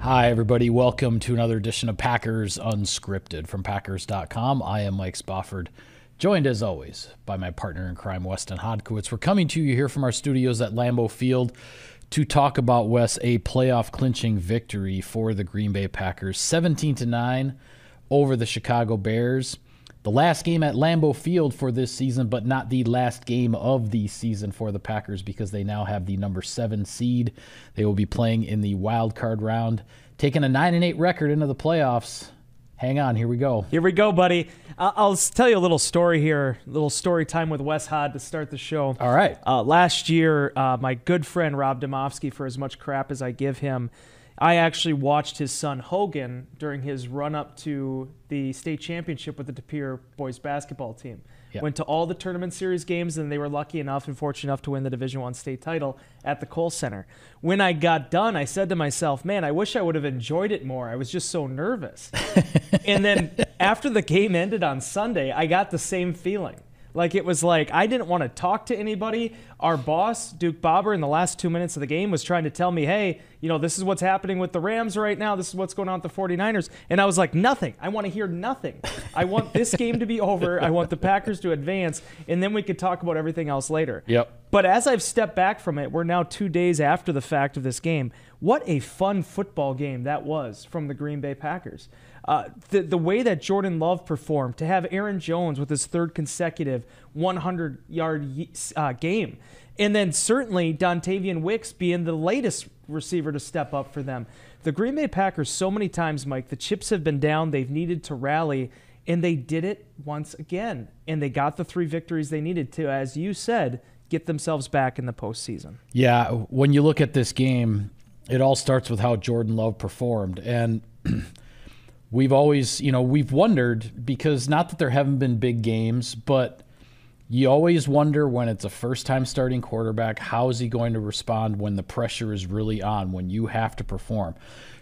Hi, everybody. Welcome to another edition of Packers Unscripted from Packers.com. I am Mike Spofford, joined as always by my partner in crime, Weston Hodkowitz. We're coming to you here from our studios at Lambeau Field to talk about, Wes, a playoff-clinching victory for the Green Bay Packers, 17-9 over the Chicago Bears. The last game at Lambeau Field for this season, but not the last game of the season for the Packers because they now have the number 7 seed. They will be playing in the wild card round, taking a 9-8 record into the playoffs. Hang on, here we go. Here we go, buddy. I'll tell you a little story here, a little story time with Wes Hod to start the show. All right. Last year, my good friend Rob Domofsky, for as much crap as I give him, I actually watched his son Hogan during his run-up to the state championship with the De Pere boys basketball team. Yep. Went to all the tournament series games, and they were lucky enough and fortunate enough to win the Division I state title at the Kohl Center. When I got done, I said to myself, man, I wish I would have enjoyed it more. I was just so nervous. And then after the game ended on Sunday, I got the same feeling. Like, it was like I didn't want to talk to anybody. Our boss, Duke Bobber, in the last 2 minutes of the game was trying to tell me, hey, this is what's happening with the Rams right now. This is what's going on with the 49ers. And I was like, nothing. I want to hear nothing. I want this game to be over. I want the Packers to advance, and then we could talk about everything else later. Yep. But as I've stepped back from it, we're now 2 days after the fact of this game. What a fun football game that was from the Green Bay Packers. The way that Jordan Love performed, to have Aaron Jones with his third consecutive 100-yard game, and then certainly Dontavian Wicks being the latest receiver to step up for them. The Green Bay Packers, so many times, Mike, the chips have been down, they've needed to rally, and they did it once again. And they got the 3 victories they needed to, as you said, get themselves back in the postseason. Yeah, when you look at this game, it all starts with how Jordan Love performed. And we've always, we've wondered, because not that there haven't been big games, but you always wonder when it's a first-time starting quarterback, how is he going to respond when the pressure is really on, when you have to perform?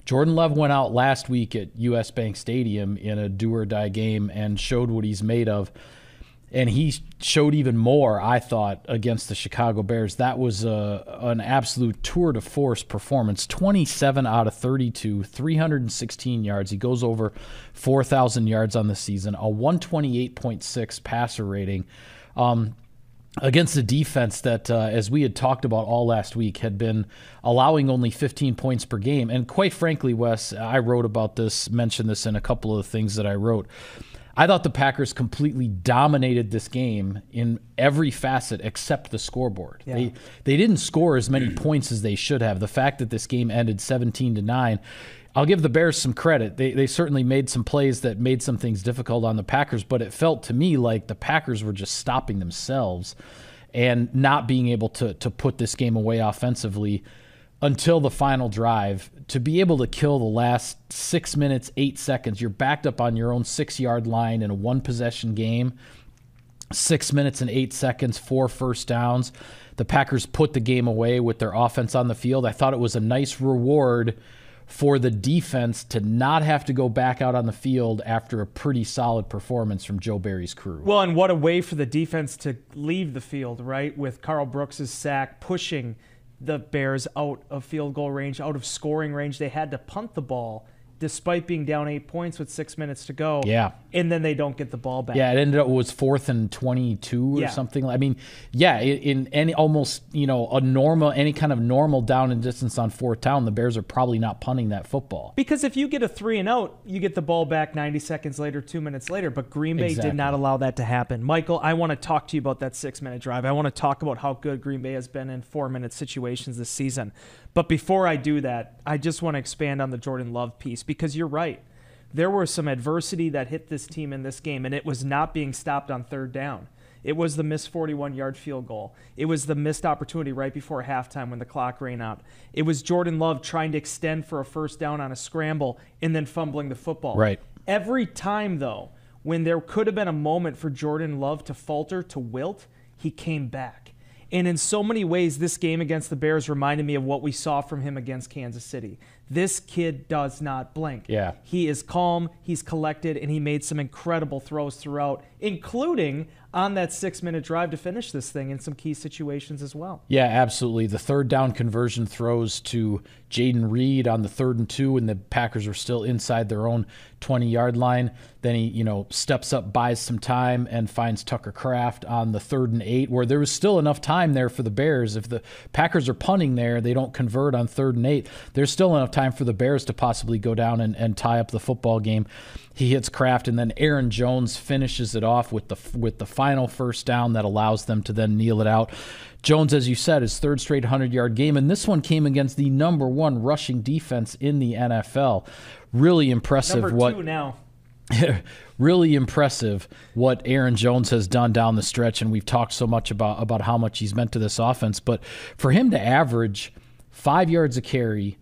Jordan Love went out last week at US Bank Stadium in a do-or-die game and showed what he's made of. And he showed even more, I thought, against the Chicago Bears. That was an absolute tour de force performance. 27 out of 32, 316 yards. He goes over 4,000 yards on the season, a 128.6 passer rating against a defense that, as we had talked about all last week, had been allowing only 15 points per game. And quite frankly, Wes, I wrote about this, mentioned this in a couple of the things that I wrote. I thought the Packers completely dominated this game in every facet except the scoreboard. Yeah. They didn't score as many points as they should have. The fact that this game ended 17-9, I'll give the Bears some credit. They certainly made some plays that made some things difficult on the Packers, but it felt to me like the Packers were just stopping themselves and not being able to put this game away offensively until the final drive. To be able to kill the last 6 minutes, 8 seconds, you're backed up on your own 6-yard line in a one-possession game, 6 minutes and 8 seconds, 4 first downs. The Packers put the game away with their offense on the field. I thought it was a nice reward for the defense to not have to go back out on the field after a pretty solid performance from Joe Barry's crew. Well, and what a way for the defense to leave the field, right, with Carl Brooks' sack pushing the Bears out of field goal range, out of scoring range. They had to punt the ball despite being down 8 points with 6 minutes to go. Yeah. And then they don't get the ball back. Yeah, it ended up, it was 4th and 22 or something. I mean, yeah, in any almost, a normal, any kind of normal down and distance on 4th down, the Bears are probably not punting that football. Because if you get a 3 and out, you get the ball back 90 seconds later, 2 minutes later. But Green Bay did not allow that to happen. Michael, I want to talk to you about that 6-minute drive. I want to talk about how good Green Bay has been in 4-minute situations this season. But before I do that, I just want to expand on the Jordan Love piece, because you're right. There was some adversity that hit this team in this game, and it was not being stopped on 3rd down. It was the missed 41-yard field goal. It was the missed opportunity right before halftime when the clock ran out. It was Jordan Love trying to extend for a first down on a scramble and then fumbling the football. Right. Every time, though, when there could have been a moment for Jordan Love to falter, to wilt, he came back. And in so many ways, this game against the Bears reminded me of what we saw from him against Kansas City. This kid does not blink. Yeah. He is calm, he's collected, and he made some incredible throws throughout, including on that 6-minute drive to finish this thing in some key situations as well. Yeah, absolutely. The third down conversion throws to Jaden Reed on the 3rd and 2, and the Packers are still inside their own 20-yard line. Then he, steps up, buys some time, and finds Tucker Kraft on the 3rd and 8, where there was still enough time there for the Bears. If the Packers are punting there, they don't convert on 3rd and 8. There's still enough time for the Bears to possibly go down and tie up the football game. He hits Kraft, and then Aaron Jones finishes it off with the final first down that allows them to then kneel it out. Jones, as you said, his 3rd straight 100-yard game, and this one came against the number 1 rushing defense in the NFL. Really impressive. Number 2 now. Really impressive what Aaron Jones has done down the stretch, and we've talked so much about how much he's meant to this offense. But for him to average 5 yards a carry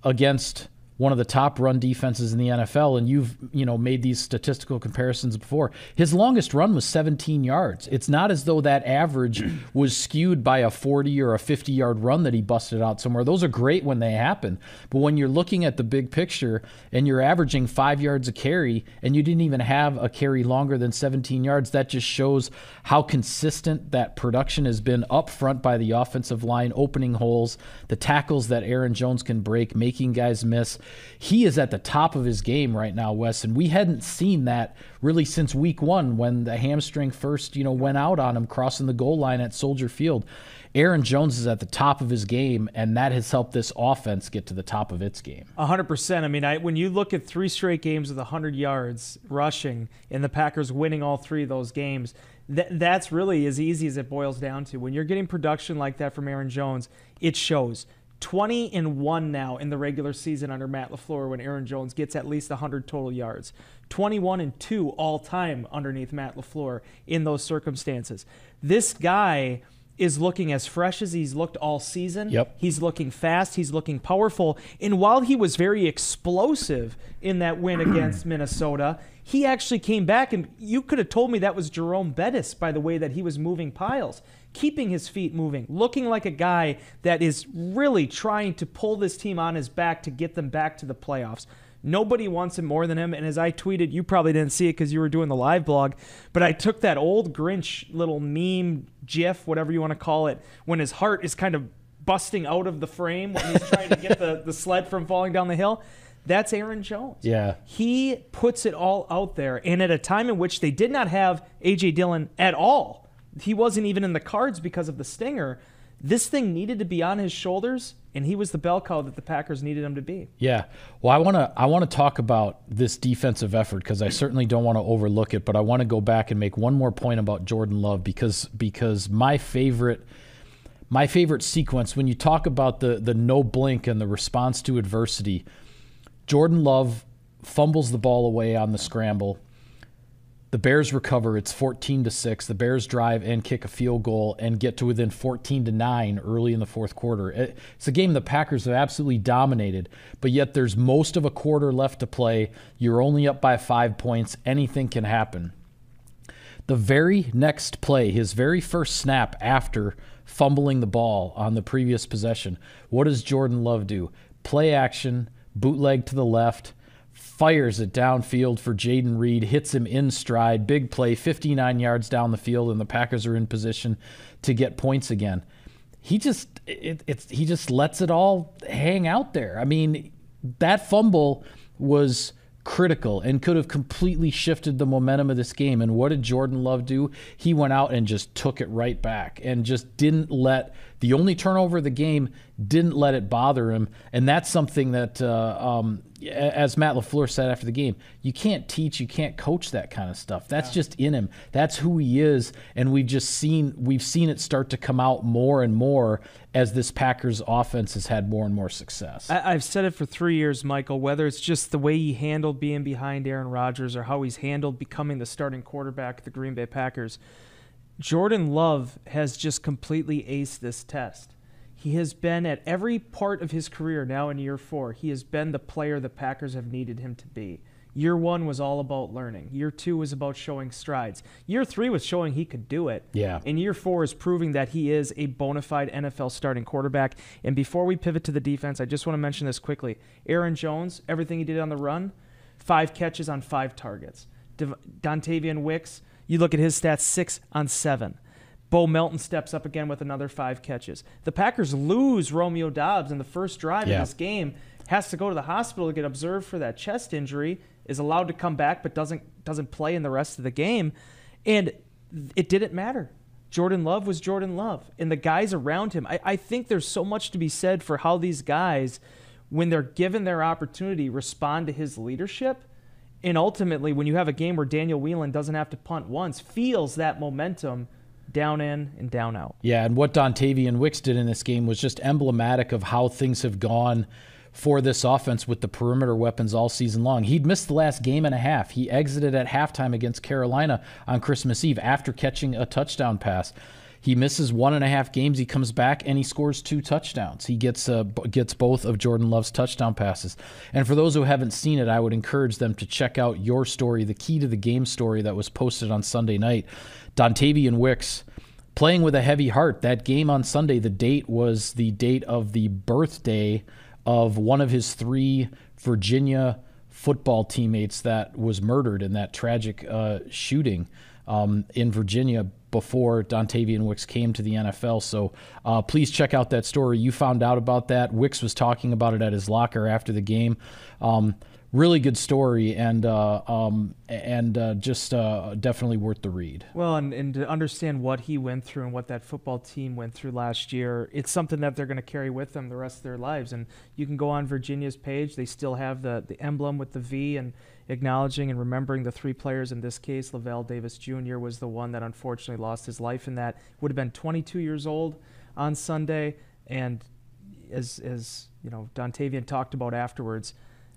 against one of the top run defenses in the NFL, and you've made these statistical comparisons before. His longest run was 17 yards. It's not as though that average was skewed by a 40 or a 50-yard run that he busted out somewhere. Those are great when they happen, but when you're looking at the big picture and you're averaging 5 yards a carry and you didn't even have a carry longer than 17 yards, that just shows how consistent that production has been up front by the offensive line, opening holes, the tackles that Aaron Jones can break, making guys miss. He is at the top of his game right now, Wes, and we hadn't seen that really since week 1 when the hamstring first, went out on him crossing the goal line at Soldier Field. Aaron Jones is at the top of his game, and that has helped this offense get to the top of its game. 100%. I mean, when you look at 3 straight games with 100 yards rushing and the Packers winning all 3 of those games, that's really as easy as it boils down to. When you're getting production like that from Aaron Jones, it shows. 20-1 now in the regular season under Matt LaFleur when Aaron Jones gets at least 100 total yards. 21-2 all time underneath Matt LaFleur in those circumstances. This guy is looking as fresh as he's looked all season. Yep. He's looking fast. He's looking powerful. And while he was very explosive in that win against Minnesota, he actually came back, and you could have told me that was Jerome Bettis by the way that he was moving piles, keeping his feet moving, looking like a guy that is really trying to pull this team on his back to get them back to the playoffs. Nobody wants him more than him. And as I tweeted, you probably didn't see it because you were doing the live blog, but I took that old Grinch little meme, GIF, whatever you want to call it, when his heart is kind of busting out of the frame when he's trying to get the sled from falling down the hill. That's Aaron Jones. Yeah. He puts it all out there. And at a time in which they did not have A.J. Dillon at all, he wasn't even in the cards because of the stinger. This thing needed to be on his shoulders, and he was the bell cow that the Packers needed him to be. Yeah. Well, I want to talk about this defensive effort because I certainly don't want to overlook it, but I want to go back and make one more point about Jordan Love because my favorite sequence when you talk about the no blink and the response to adversity, Jordan Love fumbles the ball away on the scramble. The Bears recover. It's 14-6. The Bears drive and kick a field goal and get to within 14-9 early in the fourth quarter. It's a game the Packers have absolutely dominated, but yet there's most of a quarter left to play. You're only up by 5 points. Anything can happen. The very next play, his very first snap after fumbling the ball on the previous possession, what does Jordan Love do? Play action, bootleg to the left, fires it downfield for Jaden Reed, hits him in stride, big play, 59 yards down the field, and the Packers are in position to get points again. He just lets it all hang out there. I mean, that fumble was critical and could have completely shifted the momentum of this game. And what did Jordan Love do? He went out and just took it right back and just didn't let the only turnover of the game, didn't let it bother him. And that's something that, as Matt LaFleur said after the game, you can't teach, you can't coach that kind of stuff. That's just in him. That's who he is. And we've seen it start to come out more and more as this Packers offense has had more and more success. I've said it for 3 years, Michael, whether it's just the way he handled being behind Aaron Rodgers or how he's handled becoming the starting quarterback of the Green Bay Packers, Jordan Love has just completely aced this test. He has been at every part of his career now in year 4. He has been the player the Packers have needed him to be. Year 1 was all about learning. Year 2 was about showing strides. Year 3 was showing he could do it. Yeah. And Year 4 is proving that he is a bona fide NFL starting quarterback. And before we pivot to the defense, I just want to mention this quickly. Aaron Jones, everything he did on the run, 5 catches on 5 targets. Dontavian Wicks, you look at his stats, 6 on 7. Bo Melton steps up again with another 5 catches. The Packers lose Romeo Doubs in the first drive of this game, has to go to the hospital to get observed for that chest injury, is allowed to come back but doesn't play in the rest of the game. And it didn't matter. Jordan Love was Jordan Love. And the guys around him, I think there's so much to be said for how these guys, when they're given their opportunity, respond to his leadership. And ultimately, when you have a game where Daniel Whelan doesn't have to punt once, feels that momentum down in and down out. Yeah, and what Dontavian Wicks did in this game was just emblematic of how things have gone for this offense with the perimeter weapons all season long. He'd missed the last game and a half. He exited at halftime against Carolina on Christmas Eve after catching a touchdown pass. He misses 1.5 games. He comes back and he scores 2 touchdowns. He gets both of Jordan Love's touchdown passes. And for those who haven't seen it, I would encourage them to check out your story, the Key to the Game story that was posted on Sunday night. Dontavian Wicks playing with a heavy heart. That game on Sunday, the date was the date of the birthday of one of his 3 Virginia football teammates that was murdered in that tragic shooting in Virginia before Dontavian Wicks came to the NFL. So please check out that story. You found out about that. Wicks was talking about it at his locker after the game. Really good story, and just definitely worth the read. Well, and to understand what he went through and what that football team went through last year, it's something that they're going to carry with them the rest of their lives. And you can go on Virginia's page. They still have the emblem with the V, and acknowledging and remembering the 3 players. In this case, Lavelle Davis Jr. was the one that unfortunately lost his life in that. Would have been 22 years old on Sunday. And as you know, Dontavian talked about afterwards,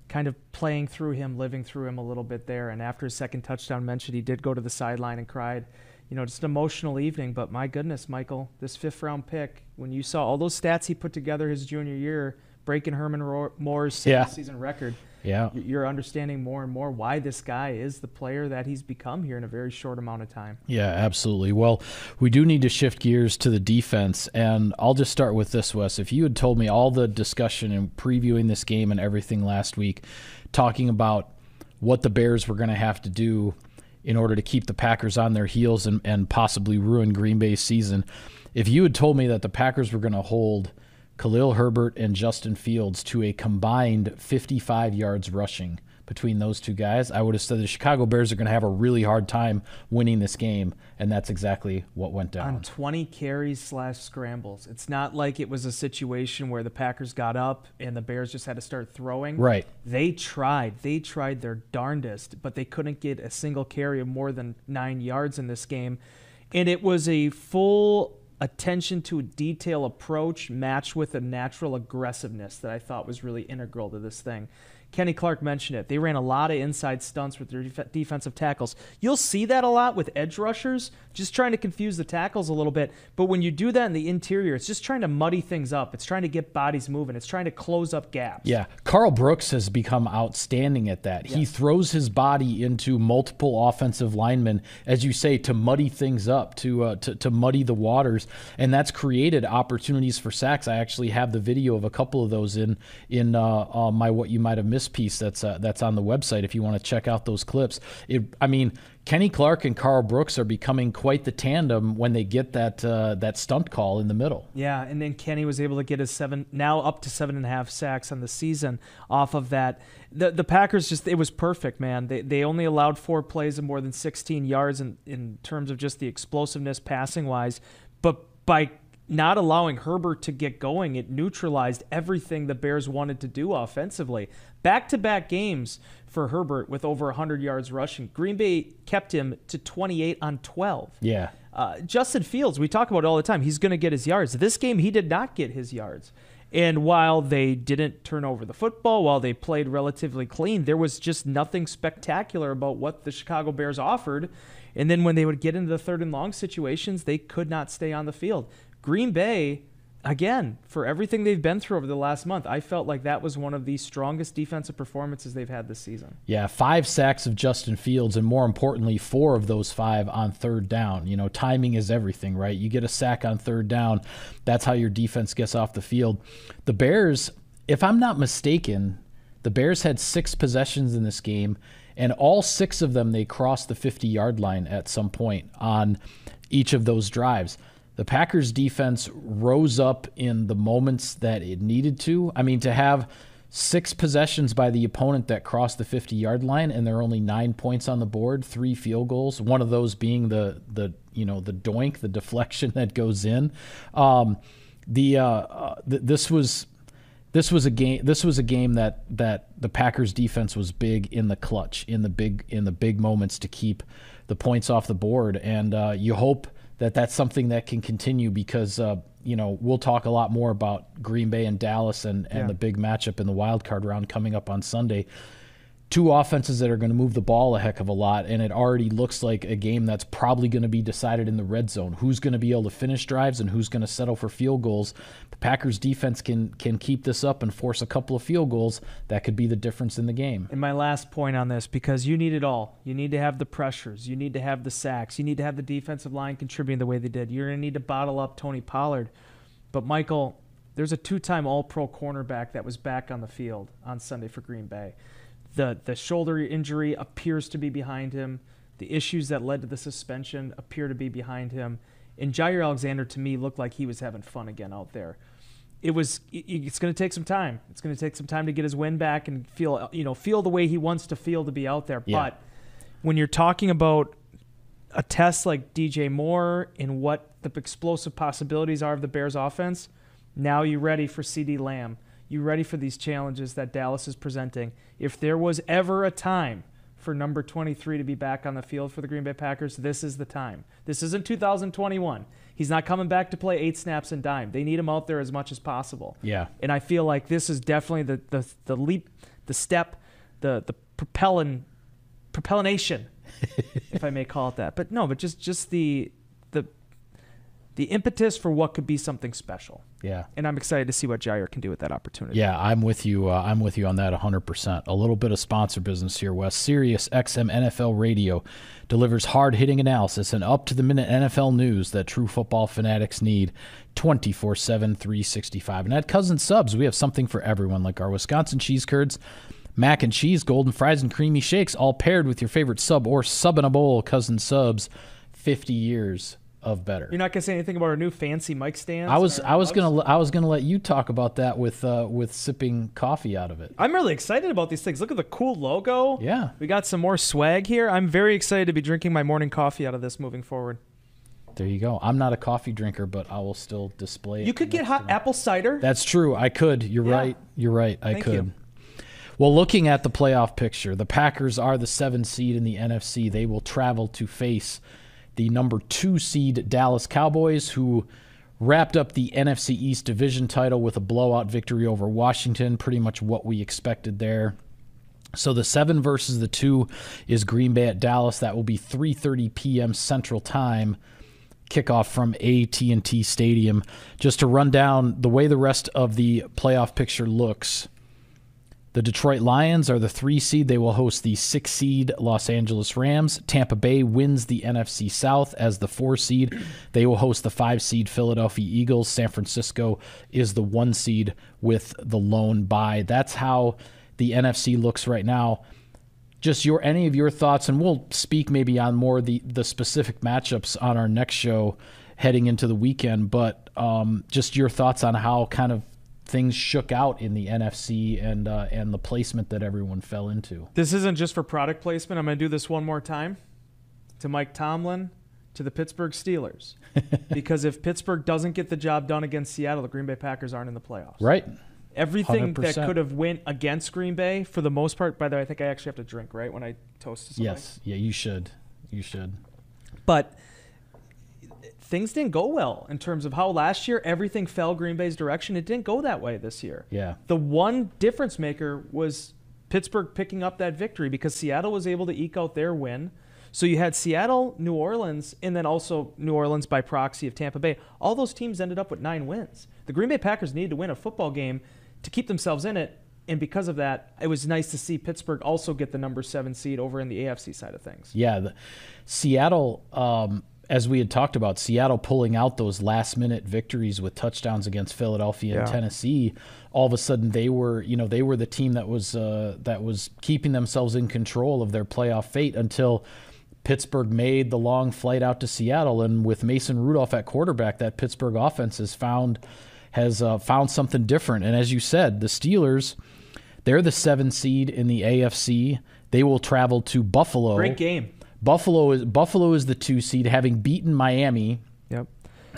kind of playing through him, living through him a little bit there. And after his second touchdown mentioned, he did go to the sideline and cried. You know, just an emotional evening. But my goodness, Michael, this 5th-round pick, when you saw all those stats he put together his junior year, breaking Herman Moore's single-season record, you're understanding more and more why this guy is the player that he's become here in a very short amount of time. Yeah, absolutely. Well, we do need to shift gears to the defense, and I'll just start with this, Wes. If you had told me all the discussion and previewing this game and everything last week, talking about what the Bears were going to have to do in order to keep the Packers on their heels and possibly ruin Green Bay's season, if you had told me that the Packers were going to hold Khalil Herbert and Justin Fields to a combined 55 yards rushing between those 2 guys, I would have said the Chicago Bears are going to have a really hard time winning this game, and that's exactly what went down. On 20 carries / scrambles. It's not like it was a situation where the Packers got up and the Bears just had to start throwing. Right. They tried their darndest, but they couldn't get a single carry of more than 9 yards in this game. And it was a full attention to detail approach matched with a natural aggressiveness that I thought was really integral to this thing. Kenny Clark mentioned it. They ran a lot of inside stunts with their defensive tackles. You'll see that a lot with edge rushers, just trying to confuse the tackles a little bit. But when you do that in the interior, it's just trying to muddy things up. It's trying to get bodies moving. It's trying to close up gaps. Yeah, Carl Brooks has become outstanding at that. Yes. He throws his body into multiple offensive linemen, as you say, to muddy things up, to muddy the waters, and that's created opportunities for sacks. I actually have the video of a couple of those in my What You Might Have Missed piece that's on the website if you want to check out those clips. Kenny Clark and Carl Brooks are becoming quite the tandem when they get that stunt call in the middle. Yeah, and then Kenny was able to get his now up to 7.5 sacks on the season off of that. The Packers it was perfect, man. They only allowed 4 plays of more than 16 yards in terms of just the explosiveness passing wise, but by not allowing Herbert to get going, it neutralized everything the Bears wanted to do offensively. Back-to-back games for Herbert with over 100 yards rushing. Green Bay kept him to 28 on 12. Yeah. Justin Fields, we talk about it all the time. He's going to get his yards. This game, he did not get his yards. And while they didn't turn over the football, while they played relatively clean, there was just nothing spectacular about what the Chicago Bears offered. And then when they would get into the 3rd and long situations, they could not stay on the field. Green Bay, again, for everything they've been through over the last month, I felt like that was one of the strongest defensive performances they've had this season. Yeah, 5 sacks of Justin Fields, and more importantly, 4 of those 5 on third down. Timing is everything, right? You get a sack on third down, that's how your defense gets off the field. The Bears, if I'm not mistaken, the Bears had 6 possessions in this game, and all 6 of them they crossed the 50-yard line at some point on each of those drives. The Packers defense rose up in the moments that it needed to. I mean, to have 6 possessions by the opponent that crossed the 50-yard line, and there are only 9 points on the board, 3 field goals, one of those being the doink, the deflection that goes in. This was a game that the Packers defense was big in the clutch, in the big moments to keep the points off the board, and you hope that's something that can continue, because we'll talk a lot more about Green Bay and Dallas and the big matchup in the wild card round coming up on Sunday. 2 offenses that are going to move the ball a heck of a lot, and it already looks like a game that's probably going to be decided in the red zone. Who's going to be able to finish drives and who's going to settle for field goals? The Packers defense can keep this up and force a couple of field goals. That could be the difference in the game. And my last point on this, because you need it all. You need to have the pressures. You need to have the sacks. You need to have the defensive line contributing the way they did. You're going to need to bottle up Tony Pollard. But, Michael, there's a 2-time All-Pro cornerback that was back on the field on Sunday for Green Bay. The shoulder injury appears to be behind him. The issues that led to the suspension appear to be behind him. And Jair Alexander, to me, looked like he was having fun again out there. It's going to take some time. It's going to take some time to get his wind back and feel the way he wants to feel to be out there. Yeah. But when you're talking about a test like DJ Moore and what the explosive possibilities are of the Bears offense, now you're ready for CeeDee Lamb. You ready for these challenges that Dallas is presenting? If there was ever a time for number 23 to be back on the field for the Green Bay Packers, this is the time. This isn't 2021. He's not coming back to play 8 snaps and dime. They need him out there as much as possible. Yeah. And I feel like this is definitely the leap, the step, the propellination, if I may call it that. But no, but just the impetus for what could be something special. Yeah. And I'm excited to see what Jair can do with that opportunity. Yeah, I'm with you. I'm with you on that 100%. A little bit of sponsor business here, Wes. Sirius XM NFL Radio delivers hard-hitting analysis and up-to-the-minute NFL news that true football fanatics need 24/7, 365. And at Cousin Subs, we have something for everyone, like our Wisconsin cheese curds, mac and cheese, golden fries, and creamy shakes, all paired with your favorite sub or sub in a bowl. Cousin Subs, 50 years of better. You're not gonna say anything about our new fancy mic stands? I was gonna let you talk about that with sipping coffee out of it. I'm really excited about these things. Look at the cool logo. Yeah, we got some more swag here. I'm very excited to be drinking my morning coffee out of this moving forward. There you go. I'm not a coffee drinker, but I will still display it. You could get hot apple cider. That's true. I could. You're right. You're right. I could. You. Well, looking at the playoff picture, the Packers are the 7th seed in the NFC. They will travel to face the number 2 seed Dallas Cowboys, who wrapped up the NFC East division title with a blowout victory over Washington, pretty much what we expected there. So the 7 versus the 2 is Green Bay at Dallas. That will be 3:30 p.m. Central Time, kickoff from AT&T Stadium. Just to run down the way the rest of the playoff picture looks, the Detroit Lions are the 3 seed. They will host the 6 seed Los Angeles Rams. Tampa Bay wins the NFC South as the 4 seed. They will host the 5 seed Philadelphia Eagles. San Francisco is the 1 seed with the lone bye. That's how the NFC looks right now. Just any of your thoughts, and we'll speak maybe on more the specific matchups on our next show heading into the weekend, but just your thoughts on how kind of things shook out in the NFC and the placement that everyone fell into. This isn't just for product placement. I'm going to do this one more time to Mike Tomlin, to the Pittsburgh Steelers. Because if Pittsburgh doesn't get the job done against Seattle, the Green Bay Packers aren't in the playoffs. Right. Everything 100%. that could have went against Green Bay, for the most part, by the way, I think I actually have to drink, right, when I toast to somebody? Yes. Yeah, you should. You should. But things didn't go well in terms of how last year everything fell Green Bay's direction. It didn't go that way this year. Yeah. The one difference maker was Pittsburgh picking up that victory because Seattle was able to eke out their win. So you had Seattle, New Orleans, and then also New Orleans by proxy of Tampa Bay. All those teams ended up with 9 wins. The Green Bay Packers needed to win a football game to keep themselves in it, and because of that, it was nice to see Pittsburgh also get the number 7 seed over in the AFC side of things. Yeah, Seattle, as we had talked about, Seattle pulling out those last-minute victories with touchdowns against Philadelphia and Tennessee. All of a sudden, they were the team that was keeping themselves in control of their playoff fate until Pittsburgh made the long flight out to Seattle. And with Mason Rudolph at quarterback, that Pittsburgh offense has found something different. And as you said, the Steelers, they're the 7 seed in the AFC. They will travel to Buffalo. Great game. Buffalo is the 2 seed, having beaten Miami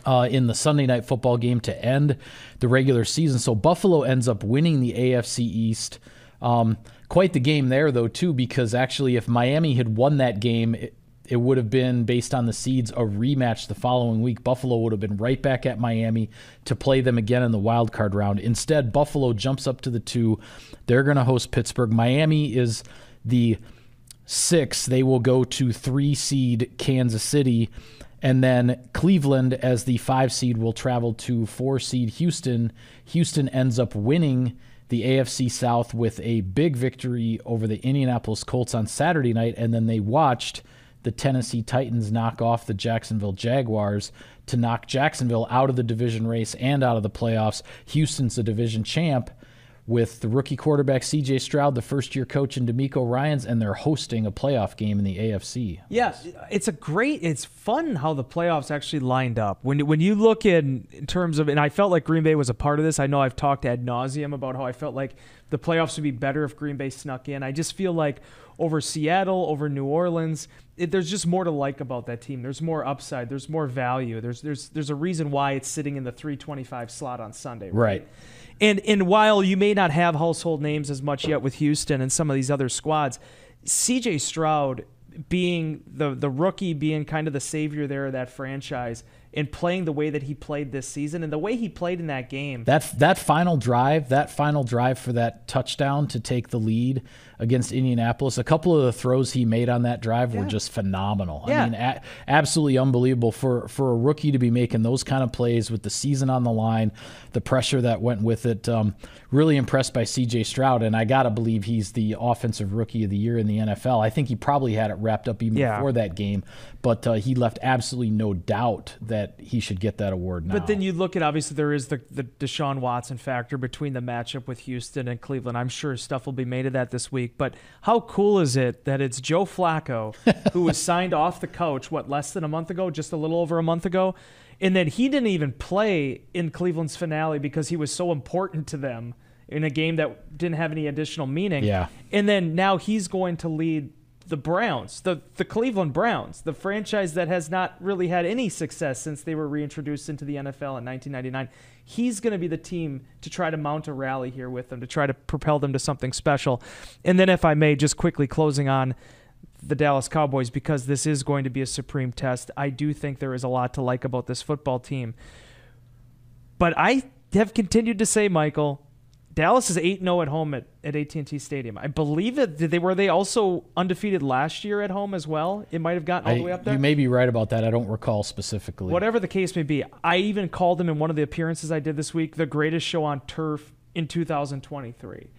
in the Sunday Night Football game to end the regular season. So Buffalo ends up winning the AFC East. Quite the game there, though, too, because actually if Miami had won that game, it would have been, based on the seeds, a rematch the following week. Buffalo would have been right back at Miami to play them again in the wild card round. Instead, Buffalo jumps up to the 2. They're going to host Pittsburgh. Miami is the 6. They will go to 3 seed Kansas City. And then Cleveland, as the 5 seed, will travel to 4 seed Houston. Houston ends up winning the AFC South with a big victory over the Indianapolis Colts on Saturday night, and then they watched the Tennessee Titans knock off the Jacksonville Jaguars to knock Jacksonville out of the division race and out of the playoffs. Houston's the division champ with the rookie quarterback C.J. Stroud, the first-year coach in DeMeco Ryans, and they're hosting a playoff game in the AFC. Yeah, it's fun how the playoffs actually lined up. When you look in terms of, and I felt like Green Bay was a part of this. I know I've talked ad nauseum about how I felt like the playoffs would be better if Green Bay snuck in. I just feel like over Seattle, over New Orleans, there's just more to like about that team. There's more upside. There's more value. There's a reason why it's sitting in the 325 slot on Sunday. Right. And while you may not have household names as much yet with Houston and some of these other squads, C.J. Stroud being the rookie, being kind of the savior there of that franchise, and playing the way that he played this season and the way he played in that game. That final drive for that touchdown to take the lead against Indianapolis, a couple of the throws he made on that drive were just phenomenal. I mean, absolutely unbelievable for a rookie to be making those kind of plays with the season on the line, the pressure that went with it. Really impressed by C.J. Stroud, and I got to believe he's the offensive rookie of the year in the NFL. I think he probably had it wrapped up even before that game, but he left absolutely no doubt that he should get that award now. But then you look at, obviously, there is the Deshaun Watson factor between the matchup with Houston and Cleveland. I'm sure stuff will be made of that this week. But how cool is it that it's Joe Flacco, who was signed off the couch, less than a month ago, just a little over a month ago, and then he didn't even play in Cleveland's finale because he was so important to them in a game that didn't have any additional meaning. Yeah. And then now he's going to lead the Browns, the Cleveland Browns, the franchise that has not really had any success since they were reintroduced into the NFL in 1999. He's going to be the team to try to mount a rally here with them, to try to propel them to something special. And then, if I may, just quickly closing on the Dallas Cowboys, because this is going to be a supreme test. I do think there is a lot to like about this football team. But I have continued to say, Michael, Dallas is 8-0 at home at AT&T Stadium. I believe it. Were they also undefeated last year at home as well? It might have gotten all the way up there. You may be right about that. I don't recall specifically. Whatever the case may be, I even called them in one of the appearances I did this week the greatest show on turf in 2023.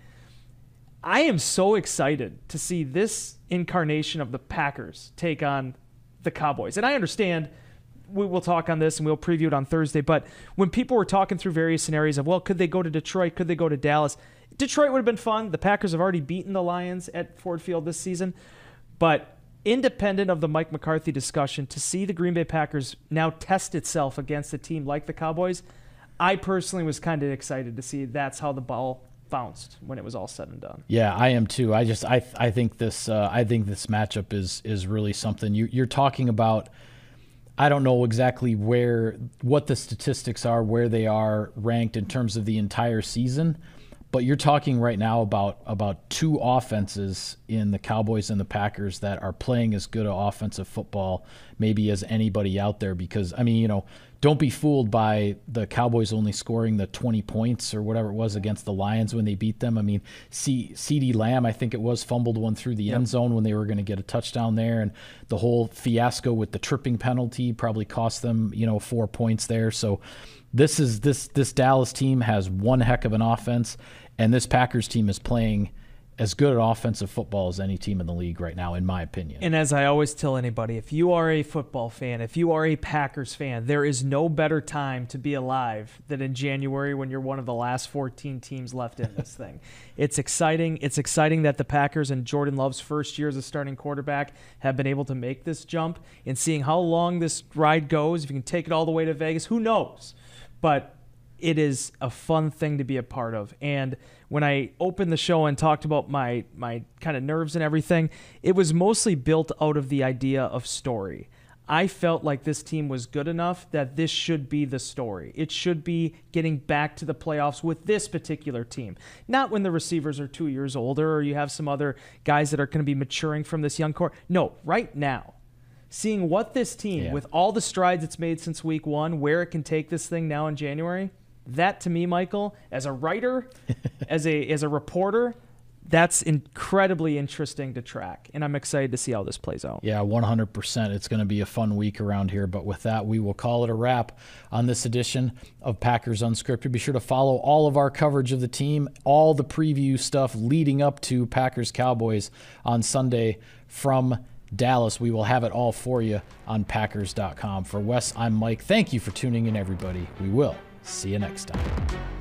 I am so excited to see this incarnation of the Packers take on the Cowboys. And I understand we will talk on this and we'll preview it on Thursday. But when people were talking through various scenarios of, well, could they go to Detroit? Could they go to Dallas? Detroit would have been fun. The Packers have already beaten the Lions at Ford Field this season. But independent of the Mike McCarthy discussion, to see the Green Bay Packers now test itself against a team like the Cowboys, I personally was kind of excited to see that's how the ball bounced when it was all said and done. Yeah, I am too. I think this matchup is really something. You're talking about, I don't know exactly what the statistics are, where they are ranked in terms of the entire season, but you're talking right now about two offenses in the Cowboys and the Packers that are playing as good an offensive football maybe as anybody out there, because, I mean, don't be fooled by the Cowboys only scoring the 20 points or whatever it was against the Lions when they beat them. I mean, CeeDee Lamb, I think it was, fumbled one through the end zone when they were going to get a touchdown there, and the whole fiasco with the tripping penalty probably cost them, 4 points there. So this Dallas team has one heck of an offense, and this Packers team is playing as good at offensive football as any team in the league right now, in my opinion. And as I always tell anybody, if you are a football fan, if you are a Packers fan, there is no better time to be alive than in January when you're one of the last 14 teams left in this thing. It's exciting. It's exciting that the Packers and Jordan Love's first year as a starting quarterback have been able to make this jump, and seeing how long this ride goes. If you can take it all the way to Vegas, who knows? But it is a fun thing to be a part of. And when I opened the show and talked about my kind of nerves and everything, it was mostly built out of the idea of story. I felt like this team was good enough that this should be the story. It should be getting back to the playoffs with this particular team. Not when the receivers are 2 years older or you have some other guys that are going to be maturing from this young core. No, right now. Seeing what this team, with all the strides it's made since week one, where it can take this thing now in January, that to me, Michael, as a writer, as a reporter, that's incredibly interesting to track, and I'm excited to see how this plays out. Yeah, 100%. It's going to be a fun week around here, but with that, we will call it a wrap on this edition of Packers Unscripted. Be sure to follow all of our coverage of the team, all the preview stuff leading up to Packers-Cowboys on Sunday from Dallas. We will have it all for you on Packers.com. For Wes, I'm Mike. Thank you for tuning in, everybody. We will see you next time.